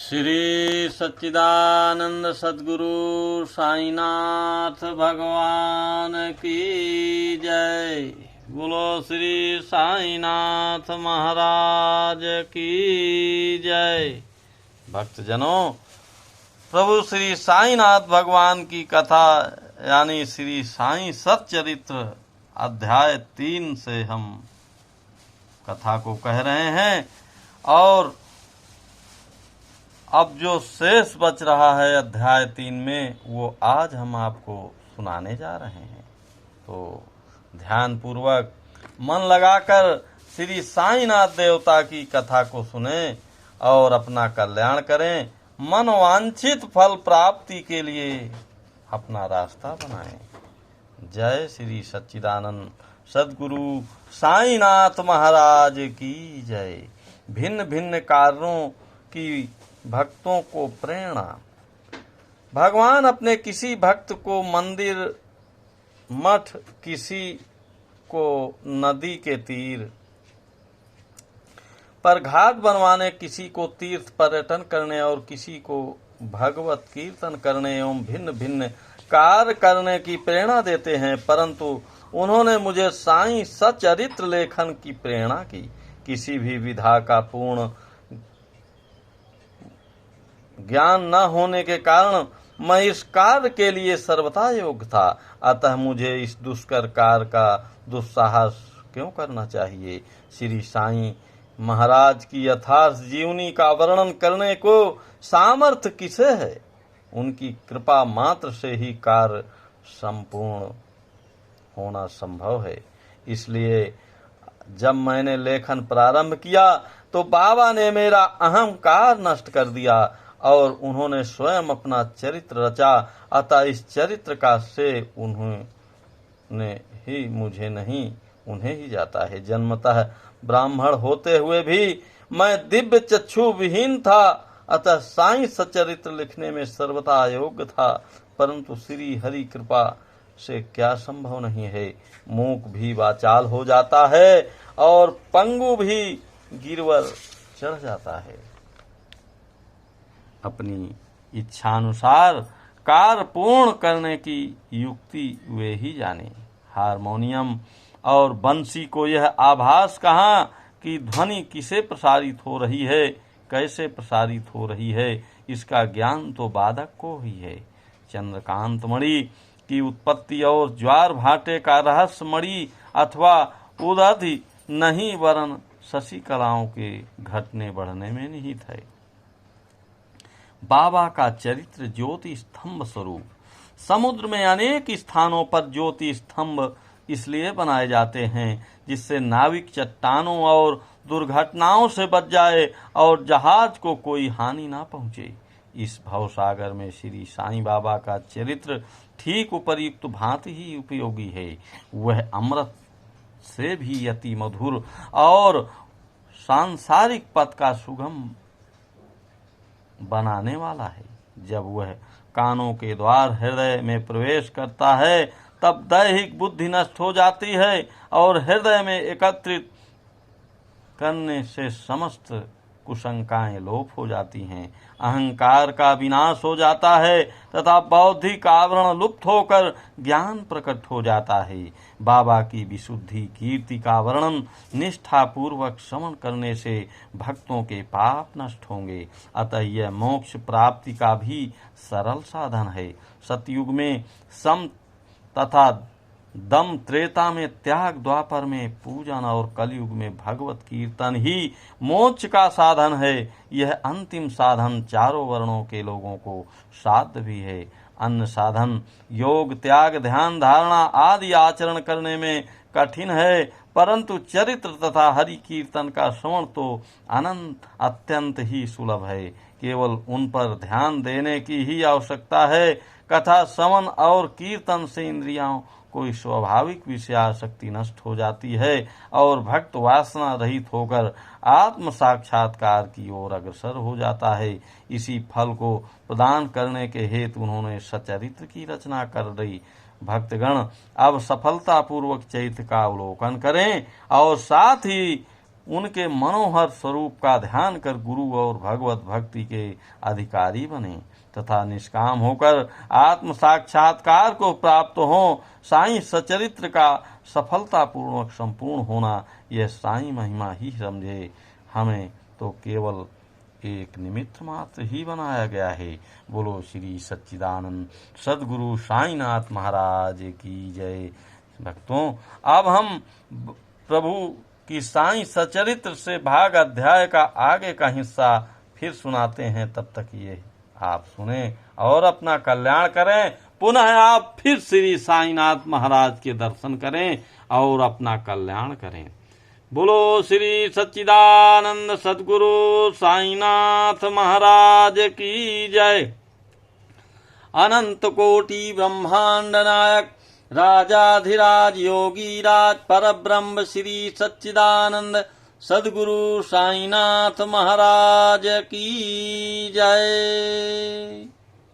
श्री सच्चिदानंद सद्गुरु साईनाथ भगवान की जय। बोलो श्री साईनाथ महाराज की जय। भक्तजनों, प्रभु श्री साईनाथ भगवान की कथा यानी श्री साई सच्चरित्र अध्याय 3 से हम कथा को कह रहे हैं और अब जो शेष बच रहा है अध्याय 3 में वो आज हम आपको सुनाने जा रहे हैं। तो ध्यान पूर्वक मन लगाकर श्री साईनाथ देवता की कथा को सुने और अपना कल्याण करें। मनोवांछित फल प्राप्ति के लिए अपना रास्ता बनाएं। जय श्री सच्चिदानंद सद्गुरु साईनाथ महाराज की जय। भिन्न भिन्न कार्यों की भक्तों को प्रेरणा। भगवान अपने किसी भक्त को मंदिर मठ, किसी को नदी के तीर पर घाट बनवाने, किसी को तीर्थ पर्यटन करने और किसी को भगवत कीर्तन करने एवं भिन्न भिन्न कार्य करने की प्रेरणा देते हैं, परंतु उन्होंने मुझे साईं सच्चरित्र लेखन की प्रेरणा की। किसी भी विधा का पूर्ण ज्ञान न होने के कारण मैं इस कार्य के लिए सर्वथा योग्य था, अतः मुझे इस दुष्कर कार्य का दुस्साहस क्यों करना चाहिए। श्री साईं महाराज की यथार्थ जीवनी का वर्णन करने को सामर्थ्य किसे है। उनकी कृपा मात्र से ही कार्य संपूर्ण होना संभव है। इसलिए जब मैंने लेखन प्रारंभ किया तो बाबा ने मेरा अहंकार नष्ट कर दिया और उन्होंने स्वयं अपना चरित्र रचा, अतः इस चरित्र का श्रेय उन्होंने ही, मुझे नहीं, उन्हें ही जाता है। जन्मतः ब्राह्मण होते हुए भी मैं दिव्य चक्षु विहीन था, अतः साईं सच्चरित्र लिखने में सर्वथा अयोग्य था, परंतु श्री हरि कृपा से क्या संभव नहीं है। मूक भी वाचाल हो जाता है और पंगु भी गिरवर चढ़ जाता है। अपनी इच्छानुसार कार्य पूर्ण करने की युक्ति वे ही जाने। हारमोनियम और बंसी को यह आभास कहाँ कि ध्वनि किसे प्रसारित हो रही है, कैसे प्रसारित हो रही है, इसका ज्ञान तो बाधक को ही है। चंद्रकांत मणि की उत्पत्ति और ज्वार भाटे का रहस्य मणि अथवा उदधि नहीं, वरन शशि कलाओं के घटने बढ़ने में निहित है। बाबा का चरित्र ज्योति स्तंभ स्वरूप। समुद्र में अनेक स्थानों पर ज्योति स्तंभ इसलिए बनाए जाते हैं जिससे नाविक चट्टानों और दुर्घटनाओं से बच जाए और जहाज को कोई हानि ना पहुंचे। इस भवसागर में श्री साईं बाबा का चरित्र ठीक उपयुक्त भांति ही उपयोगी है। वह अमृत से भी अति मधुर और सांसारिक पथ का सुगम बनाने वाला है। जब वह कानों के द्वार हृदय में प्रवेश करता है तब दैहिक बुद्धि नष्ट हो जाती है और हृदय में एकत्रित करने से समस्त कुशंकाएं लोप हो जाती हैं। अहंकार का विनाश हो जाता है तथा बौद्धिक आवरण लुप्त होकर ज्ञान प्रकट हो जाता है। बाबा की विशुद्धि कीर्ति का वर्णन निष्ठा पूर्वक श्रवण करने से भक्तों के पाप नष्ट होंगे, अतः यह मोक्ष प्राप्ति का भी सरल साधन है। सतयुग में सम तथा दम, त्रेता में त्याग, द्वापर में पूजन और कलयुग में भगवत कीर्तन ही मोक्ष का साधन है। यह अंतिम साधन चारों वर्णों के लोगों को साध्य भी है। अन्य साधन योग, त्याग, ध्यान, धारणा आदि आचरण करने में कठिन है, परंतु चरित्र तथा हरि कीर्तन का श्रवण तो अत्यंत ही सुलभ है। केवल उन पर ध्यान देने की ही आवश्यकता है। कथा श्रवण और कीर्तन से इंद्रियों कोई स्वाभाविक विषयासक्ति नष्ट हो जाती है और भक्त वासना रहित होकर आत्म साक्षात्कार की ओर अग्रसर हो जाता है। इसी फल को प्रदान करने के हेतु उन्होंने सच्चरित्र की रचना कर रही। भक्तगण अब सफलता पूर्वक चरित्र का अवलोकन करें और साथ ही उनके मनोहर स्वरूप का ध्यान कर गुरु और भगवत भक्ति के अधिकारी बने तथा निष्काम होकर आत्म साक्षात्कार को प्राप्त हो। साईं सचरित्र का सफलतापूर्वक संपूर्ण होना यह साईं महिमा ही समझे। हमें तो केवल एक निमित्त मात्र ही बनाया गया है। बोलो श्री सच्चिदानंद सद्गुरु साईनाथ महाराज की जय। भक्तों, अब हम प्रभु की साईं सचरित्र से भाग अध्याय का आगे का हिस्सा फिर सुनाते हैं। तब तक ये आप सुने और अपना कल्याण करें। पुनः आप फिर श्री साईनाथ महाराज के दर्शन करें और अपना कल्याण करें। बोलो श्री सच्चिदानंद सद्गुरु साईनाथ महाराज की जय। अनंत कोटि ब्रह्मांड नायक राजाधिराज योगी राज परब्रह्म श्री सच्चिदानंद सद्गुरु साईनाथ महाराज की जय।